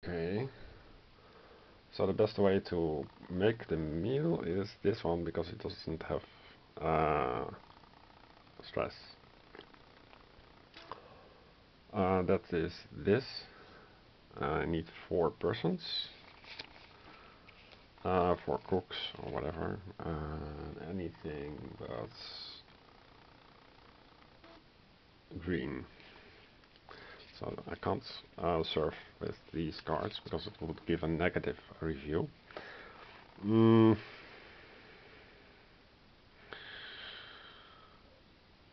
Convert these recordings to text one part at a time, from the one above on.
Okay, so the best way to make the meal is this one because it doesn't have stress. That is this. I need 4 persons, 4 cooks or whatever, anything but green. So I can't serve with these cards because it would give a negative review.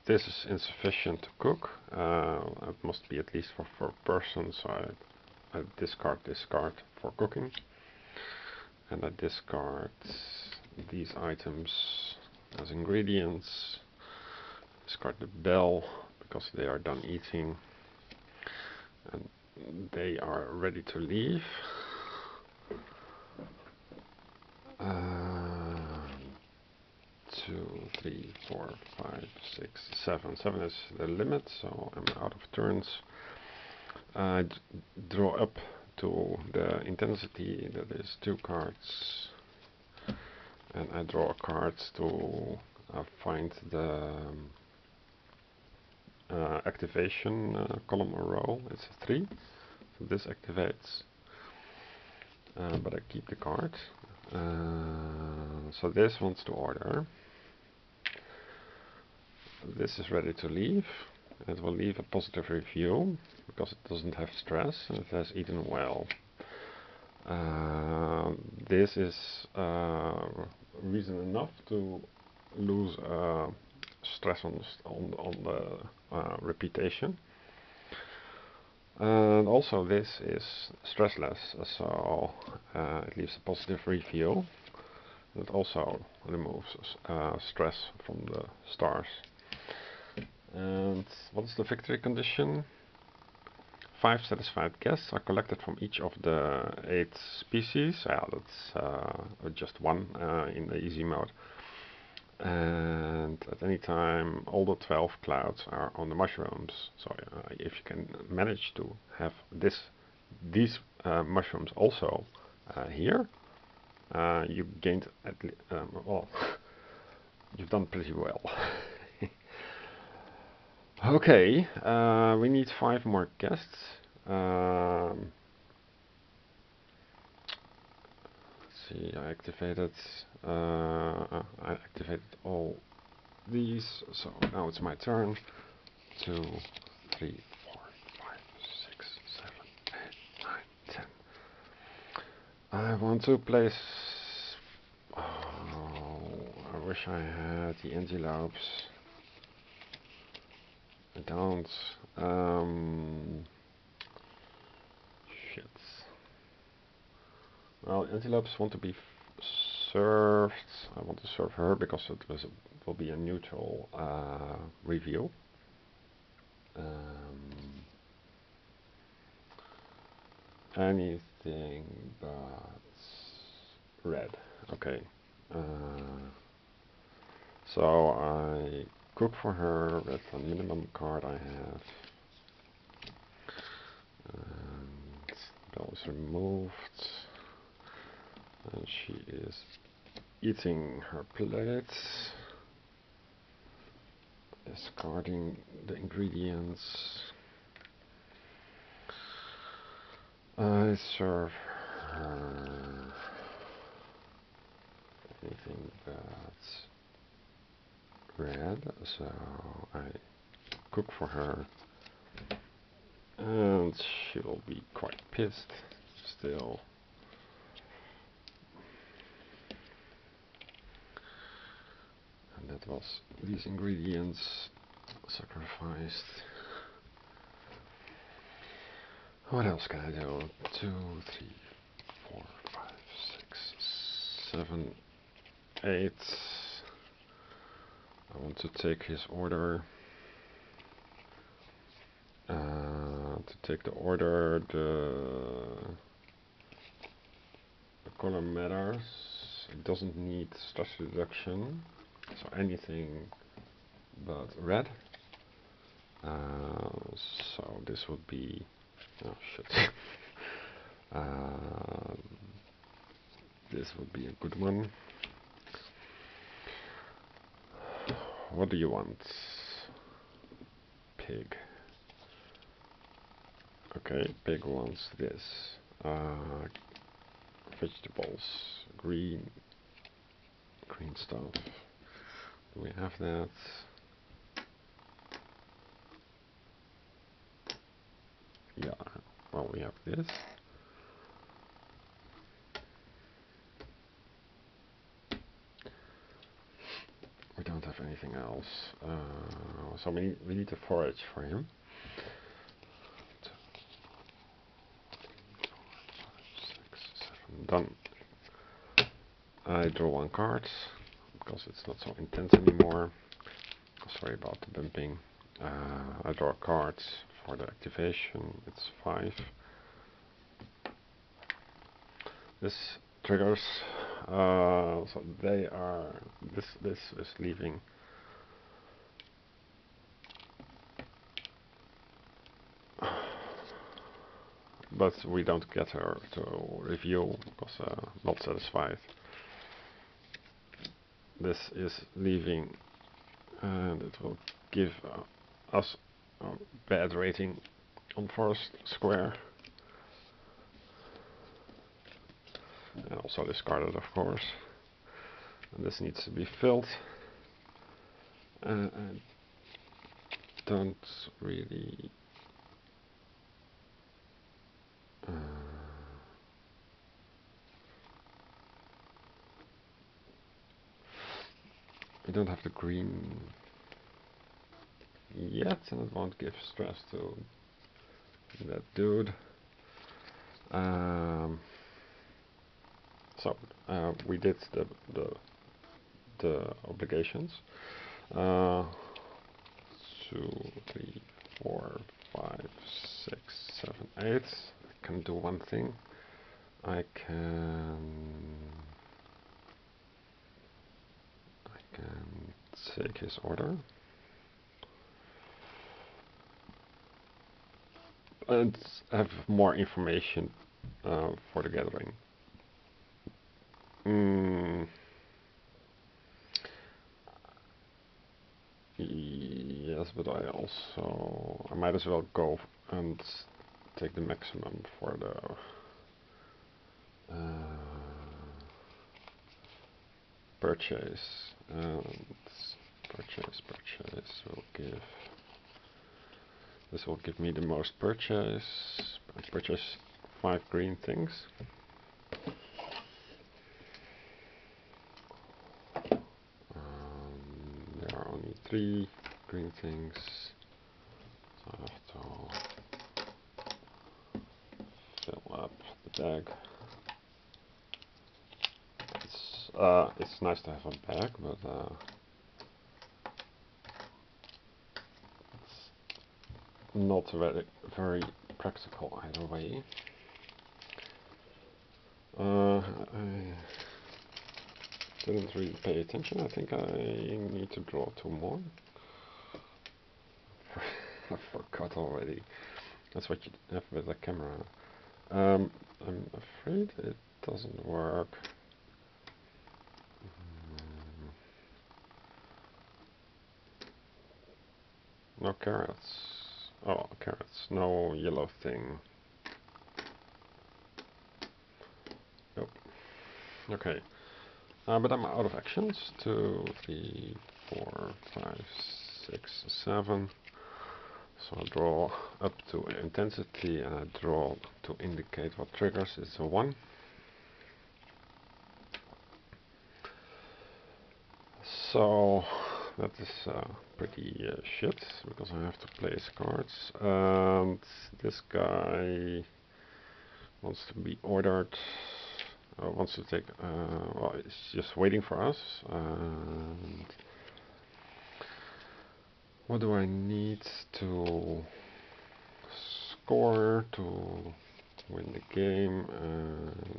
This is insufficient to cook. It must be at least for 4 persons, so I discard this card for cooking. And I discard these items as ingredients. Discard the bell because they are done eating. And they are ready to leave. 2, 3, 4, 5, 6, 7. 7 is the limit, so I'm out of turns. I draw up to the intensity, that is 2 cards, and I draw a card to find the activation column or row. It's a 3, so this activates, but I keep the card. So this wants to order. This is ready to leave. It will leave a positive review because it doesn't have stress and it has eaten well. This is reason enough to lose stress on the repetition. And also this is stressless, so it leaves a positive review. It also removes stress from the stars. And what is the victory condition? 5 satisfied guests are collected from each of the 8 species. Yeah, that's just 1 in the easy mode. And at any time, all the 12 clouds are on the mushrooms. So if you can manage to have these mushrooms also here, you gained well, you've done pretty well. Okay, we need 5 more guests. Let's see, I activated all these, so now it's my turn. 2, 3, 4, 5, 6, 7, 8, 9, 10. I want to place. Oh, I wish I had the antelopes. I don't. Shit. Well, antelopes want to be served. I want to serve her because it will be a neutral review. Anything but red. Okay. So I cook for her with the minimum card I have. And bell is removed. And she is eating her plates. Discarding the ingredients. I serve her anything but red, so I cook for her, and she will be quite pissed still. And that was these ingredients sacrificed. What else can I do? 2, 3, 4, 5, 6, 7, 8. I want to take his order. To take the order, the color matters. It doesn't need stress reduction, so anything but red. So this would be, oh shit, Uh, this would be a good one. What do you want? Pig. Okay, pig wants this. Vegetables, green stuff. Do we have that? Yeah, well, we have this. We don't have anything else. So we need to forage for him. 2, 3, 4, 5, 6, 7. Done. I draw one card because it's not so intense anymore. Sorry about the bumping. I draw cards for the activation. It's 5. This triggers. So they are. This is leaving. But we don't get her to review because not satisfied. This is leaving, and it will give us a bad rating on Forest Square. And also discarded, of course. And this needs to be filled. I don't really I don't have the green yet, and it won't give stress to that dude. So we did the obligations. 2, 3, 4, 5, 6, 7, 8. I can do one thing. I can take his order and have more information for the gathering. Yes, but I might as well go and take the maximum for the purchase. And purchase will give. This will give me the most purchase. I purchase 5 green things. There are only 3 green things. So I have to fill up the bag. It's nice to have a bag, but it's not very practical either way. I didn't really pay attention. I think I need to draw 2 more. I forgot already. That's what you have with a camera. I'm afraid it doesn't work. No carrots. Oh, carrots. No yellow thing. Nope. Okay. But I'm out of actions. 2, 3, 4, 5, 6, 7. So I draw up to intensity and I draw to indicate what triggers. It's a 1. So that is pretty shit because I have to place cards. And this guy wants to be ordered. Wants to take. Well, it's just waiting for us. And what do I need to score to win the game?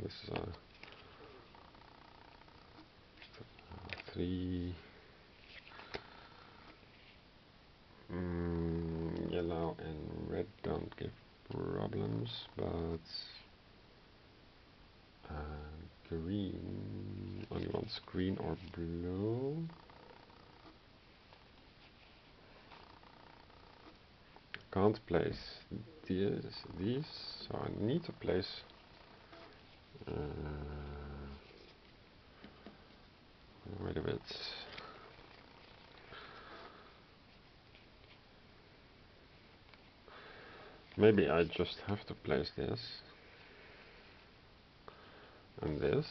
This is a 3. Yellow and red don't give problems, but green. Only wants green or blue. Can't place these, so I need to place wait a bit. Maybe I just have to place this and this.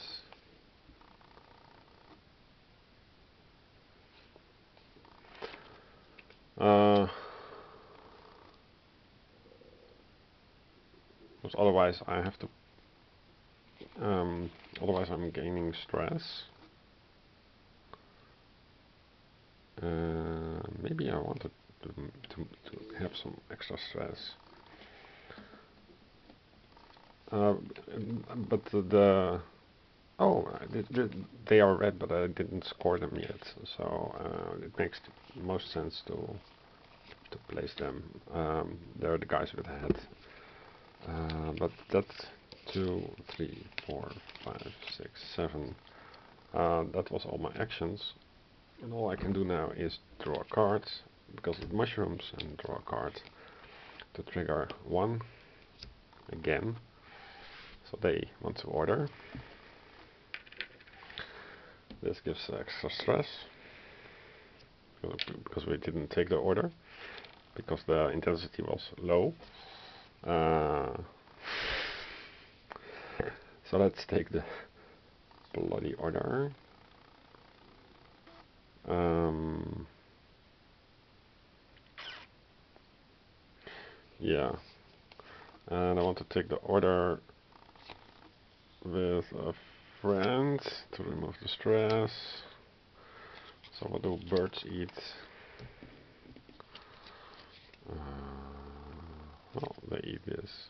Because otherwise I have to otherwise I'm gaining stress. Maybe I wanted to have some extra stress. But they are red, but I didn't score them yet, so it makes the most sense to place them. They're the guys with the head. But that's 2, 3, 4, 5, 6, 7. That was all my actions. And all I can do now is draw a card, because of mushrooms, and draw a card to trigger 1 again. So they want to order. This gives extra stress, because we didn't take the order, because the intensity was low. So let's take the bloody order. Yeah, and I want to take the order with a friend to remove the stress. So what do birds eat? Well, they eat this.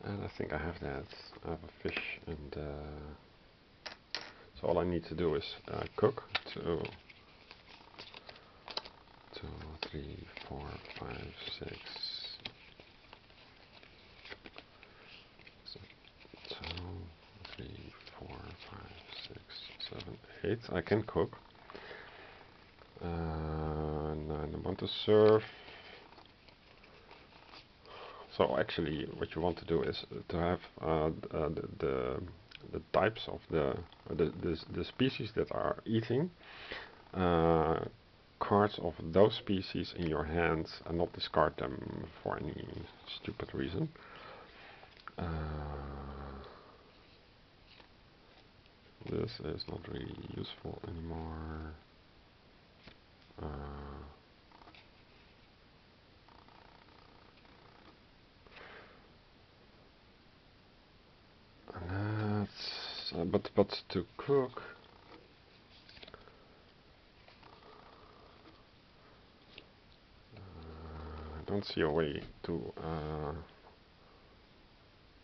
And I think I have that. I have a fish, and so all I need to do is cook. 2, 3, 4, 5, 6. 2, 3, 4, 5, 6, 7, 8. I can cook. And I want to serve. So actually, what you want to do is to have the types of the species that are eating, cards of those species in your hands, and not discard them for any stupid reason. This is not really useful anymore. But to cook, I don't see a way to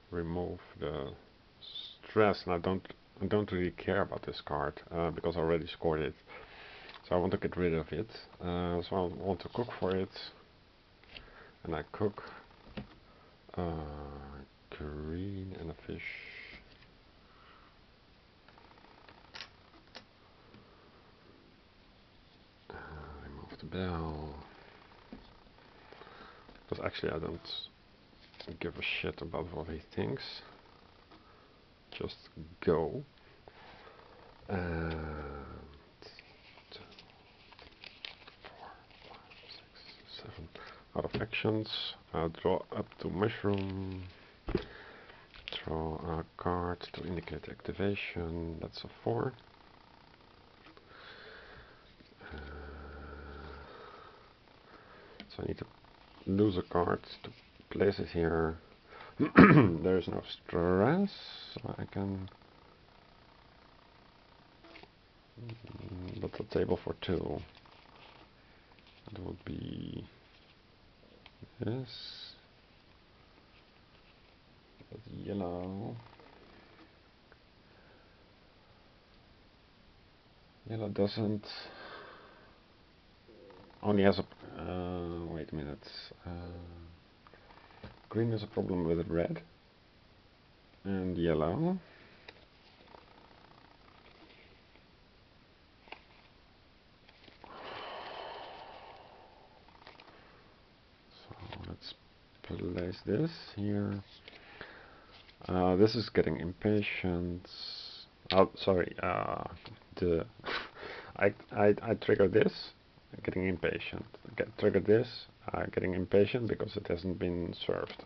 remove the stress, and I don't really care about this card because I already scored it. So I want to get rid of it. So I want to cook for it, and I cook green and a fish. Remove the bell. Because actually I don't give a shit about what he thinks. Just go. And 2, 4, 5, 6, 7. Out of actions. Draw up to mushroom. Draw a card to indicate activation. That's a 4. So I need to lose a card to place it here. There is no stress, so I can. But the table for 2. It would be this. But yellow. Yellow doesn't. only has a wait a minute. Green has a problem with red and yellow. So let's place this here. This is getting impatient. Oh, sorry. The I trigger this, getting impatient. Trigger this, getting impatient because it hasn't been served.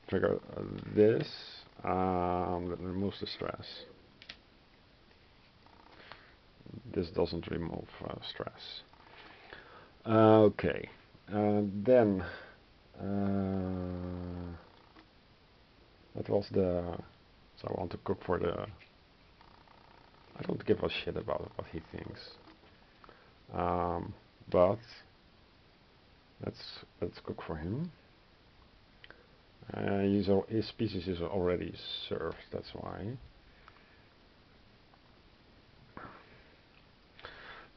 Trigger this, that removes the stress. This doesn't remove stress. Okay, then that was the. So I want to cook for the. I don't give a shit about what he thinks. But let's cook for him. His species is already served. That's why.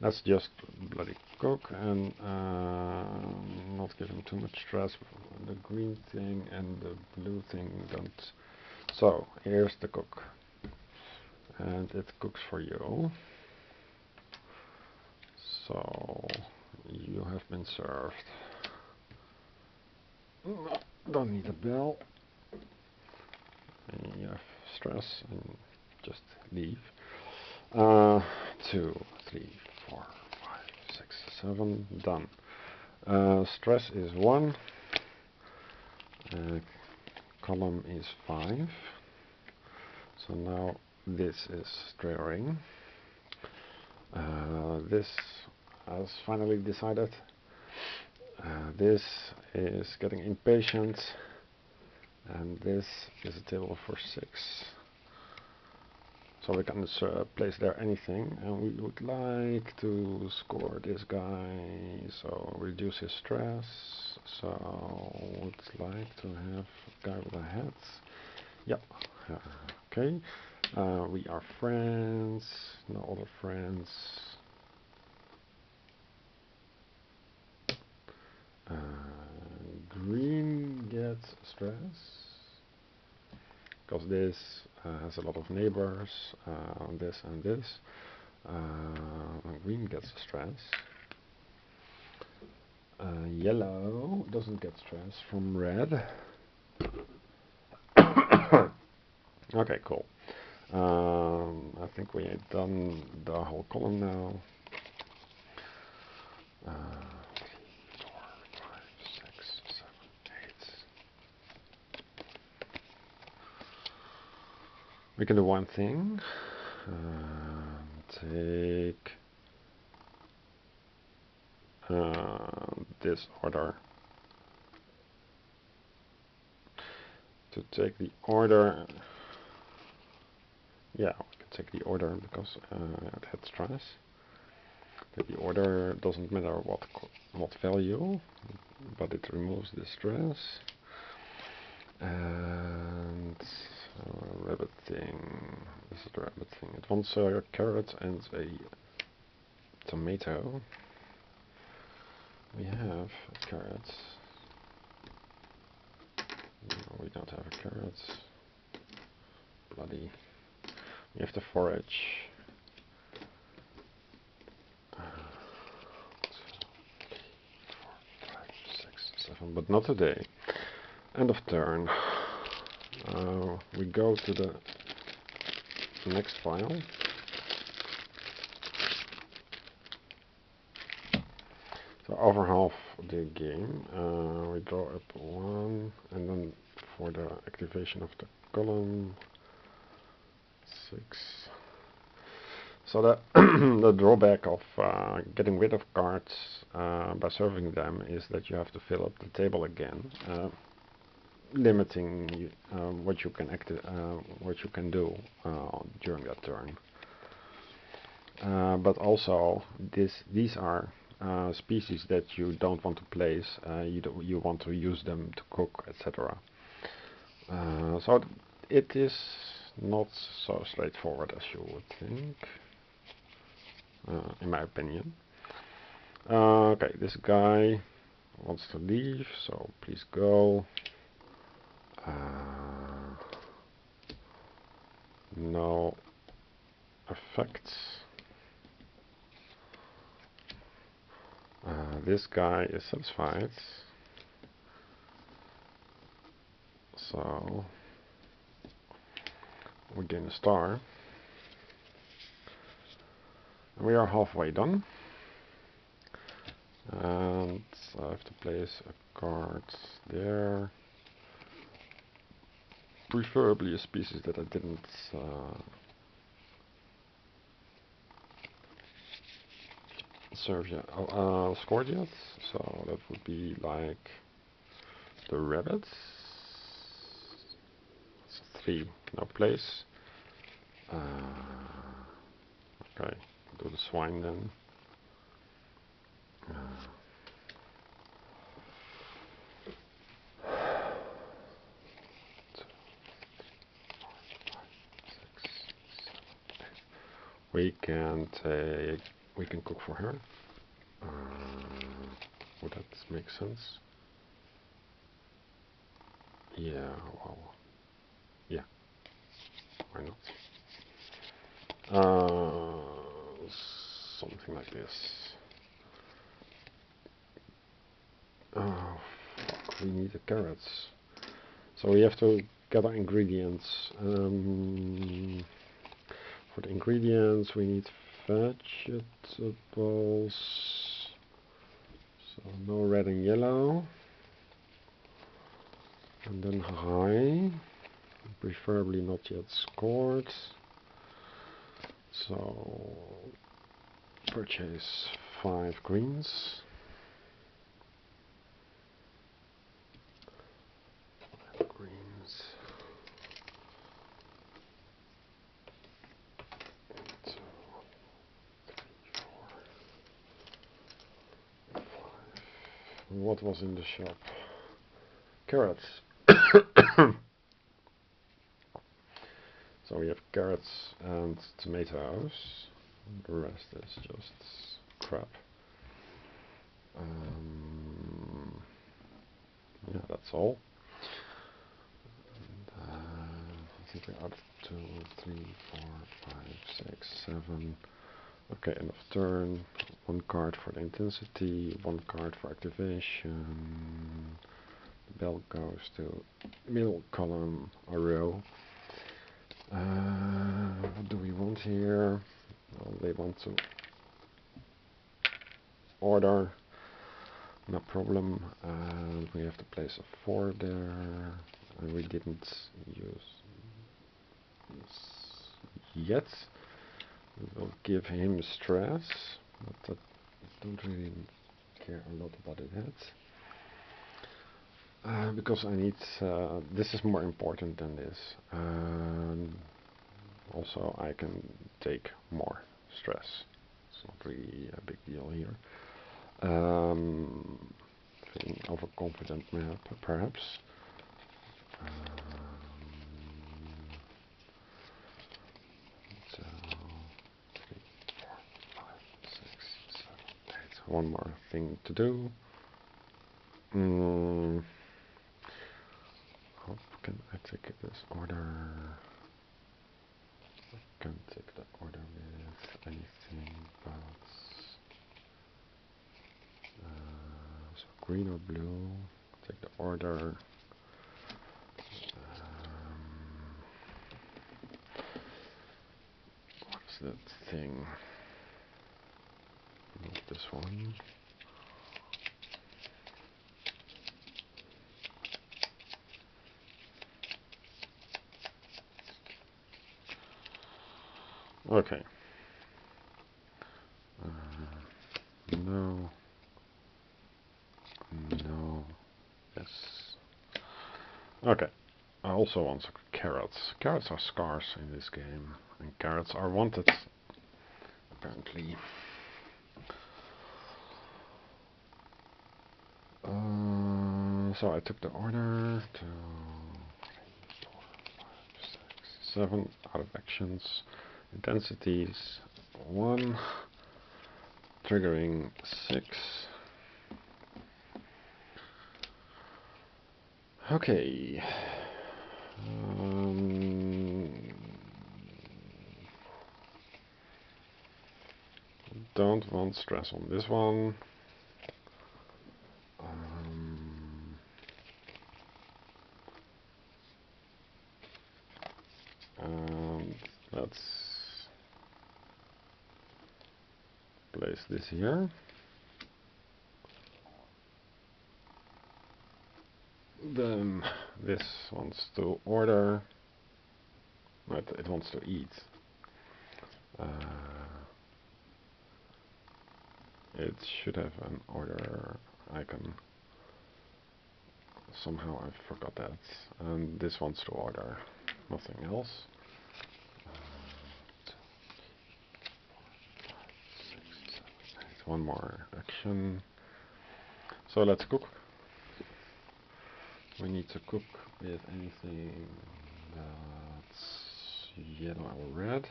Let's just bloody cook and not give him too much stress. The green thing and the blue thing don't. So here's the cook, and it cooks for you. So you have been served. Don't need a bell. And you have stress and just leave. 2, 3, 4, 5, 6, 7. Done. Stress is 1. Column is 5. So now this is stirring. This has finally decided. This is getting impatient, and this is a table for 6. So we can place there anything, and we would like to score this guy, so reduce his stress. So would like to have a guy with a hat. Yep. Okay. We are friends. No other friends. Green gets stress because this has a lot of neighbors, this and this. Green gets stress. Yellow doesn't get stress from red. Okay, cool. I think we have done the whole column now. 3, 4, 5, 6, 7, 8. We can do one thing. Take this order. To take the order. Yeah, we can take the order because it had stress. The order doesn't matter what value, but it removes the stress. And rabbit thing. This is the rabbit thing. It wants a carrot and a tomato. We have a carrot. No, we don't have a carrot. Bloody. We have to forage. 2, 3, 4, 5, 6, 7, but not today. End of turn. We go to the next file. So over half the game, we draw up 1, and then for the activation of the column 6. So the the drawback of getting rid of cards by serving them is that you have to fill up the table again, limiting what you can do during that turn. But also these are species that you don't want to place. You want to use them to cook, etc. So it is not so straightforward as you would think, in my opinion. Okay, this guy wants to leave, so please go. No effects. This guy is satisfied, so we gain a star. We are halfway done, and I have to place a card there, preferably a species that I didn't scored yet, so that would be like the rabbits. That's 3, no place. Okay, do the swine then. We can cook for her. Would that make sense? Yeah, well, yeah, why not? Something like this. Oh, fuck, we need the carrots. So we have to gather ingredients. For the ingredients we need vegetables. So no red and yellow. And then high. Preferably not yet scored. So purchase 5 greens. Greens. What was in the shop? Carrots. So we have carrots and tomatoes. The rest is just crap. Yeah, that's all. And, I think we're out of 2, 3, 4, 5, 6, 7. Okay, end of turn. 1 card for the intensity, 1 card for activation. The bell goes to middle column or row. What do we want here? Well, they want to order, no problem. We have to place a 4 there, and we didn't use this yet. We will give him stress, but I don't really care a lot about it yet. Because I need, this is more important than this. Also I can take more stress. It's not really a big deal here. Feeling overconfident perhaps. So 3, 4, 5, 6, 7, 8. One more thing to do. How can I take this order? I can take the order with anything but so green or blue. Take the order. What's that thing? Not this one. Okay. No. No. Yes. Okay. I also want some carrots. Carrots are scarce in this game, and carrots are wanted, apparently. So I took the order to 3, 4, 5, 6, 7 out of actions. Intensities 1, triggering 6. Okay. Don't want stress on this one. And let's place this here. Then this wants to order. No, it wants to eat. It should have an order icon. Somehow I forgot that. And this wants to order, nothing else. One more action. So let's cook. We need to cook with anything that's yellow or red.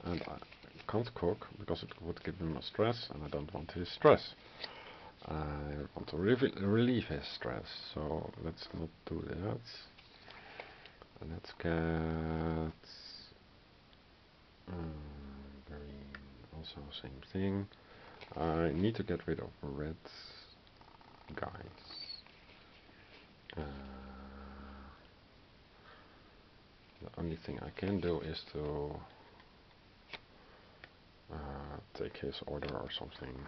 And I can't cook because it would give him a stress, and I don't want his stress. I want to relieve his stress, so let's not do that. Let's get green, also same thing. I need to get rid of red guys. The only thing I can do is to take his order or something.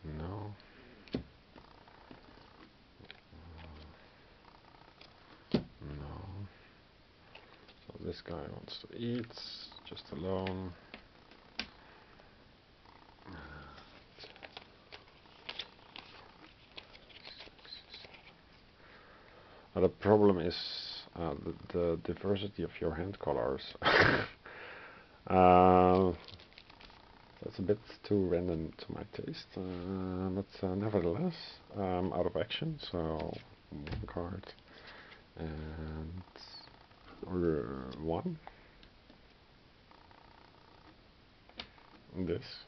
No. No. So this guy wants to eat just alone. The problem is the diversity of your hand colors. That's a bit too random to my taste, but nevertheless, out of action, so one card and order 1. This.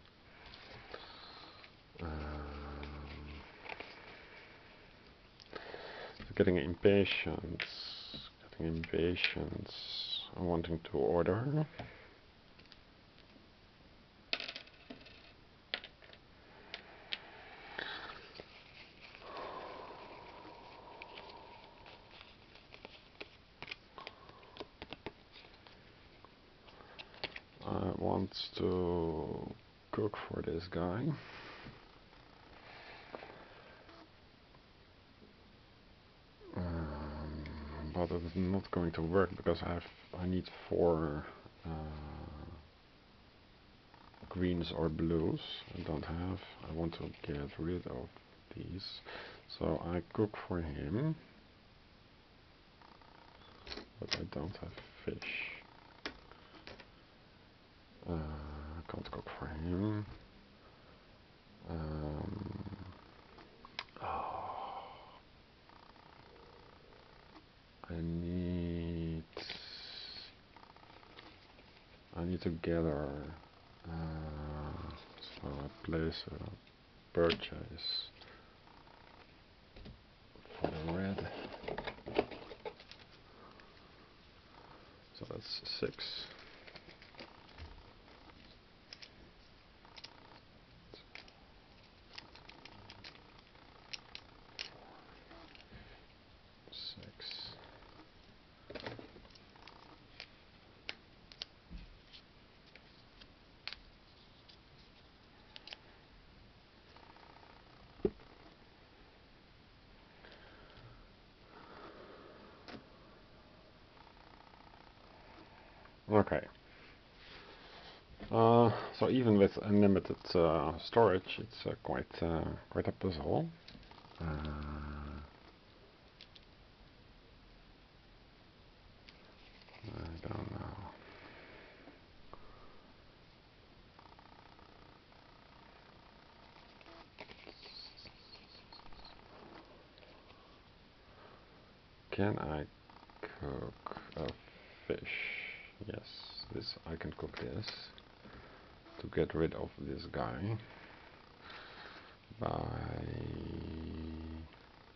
Getting impatient, wanting to order. I want to cook for this guy. But it's not going to work because I need 4 greens or blues. I don't have. I want to get rid of these, so I cook for him, but I don't have fish. I can't cook for him. I need to gather, so I place a purchase for the red. So that's 6. 6. Okay. So even with unlimited storage, it's quite a puzzle. I don't know. Can I cook a fish? this, I can cook this to get rid of this guy.